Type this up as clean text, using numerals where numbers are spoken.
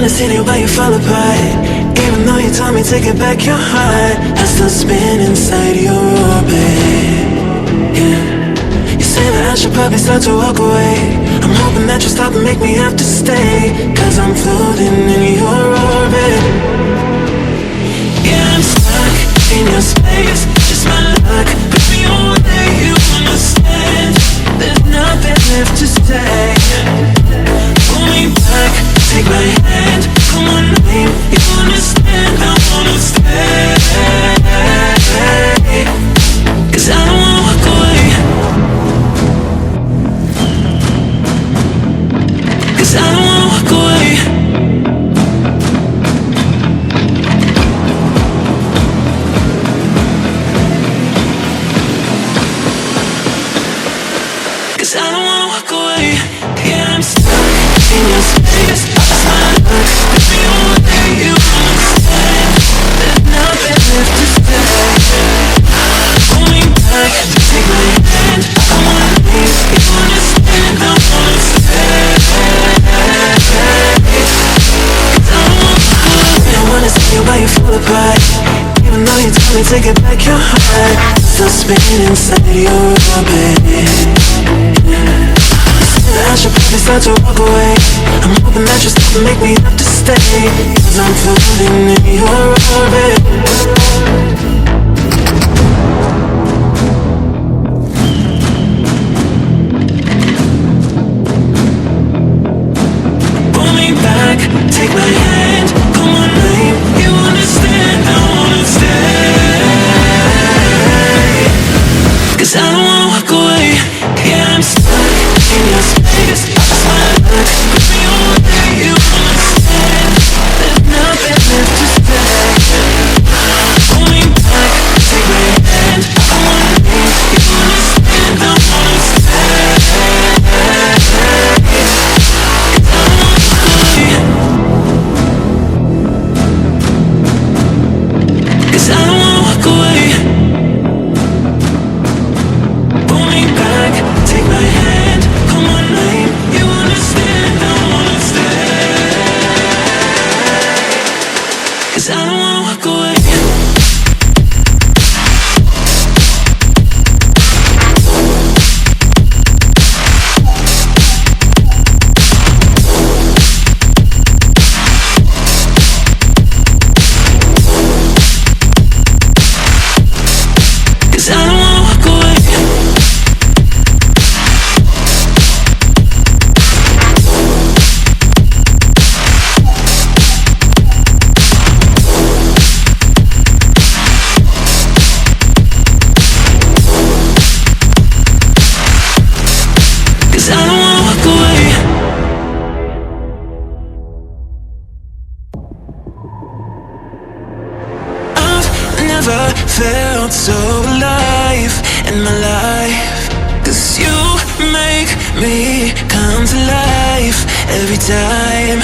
wanna see you, but you fall apart. Even though you told me to get back your heart, I still spin inside your orbit. Yeah. You say that I should probably start to walk away. I'm hoping that you'll stop and make me have to stay, 'cause I'm floating in your orbit. Yeah, I'm stuck in your space, just my luck. Put me away, you understand. There's nothing left to say. Pull me back, take my hand. Come on, name, you understand. I wanna stay, 'cause I don't wanna walk away. 'Cause I don't wanna walk away. 'Cause I don't wanna walk away. Yeah, I'm stuck in your space. Just my luck. Put me away, you understand. There's nothing left to say. Pull me back, take my hand. I wanna leave, you understand. I wanna stay. 'Cause I don't wanna walk away. I wanna see you, but you fall apart. Even though you told me to get back your heart, still spinning inside your orbit. I should probably start to walk away. I'm hoping that you'll stop and make me have to stay, 'cause I'm floating in your orbit. Pull me back, take my hand. Come on, name, you understand. I wanna stay, 'cause I don't wanna walk away. Yeah, I'm stuck in your space. Just my luck. Put me away, you understand. There's nothing left to say. Pull me back, take my hand. I wanna leave, you understand. I wanna stay, 'cause I don't wanna walk away. 'Cause I don't wanna walk away. Pull me back, take my hand. Come on, name, you understand. I wanna stay, 'cause I don't wanna walk away. Cause I don't wanna walk away. Cause I don't wanna walk away. I've never felt so alive in my life, 'cause you make me come to life every time.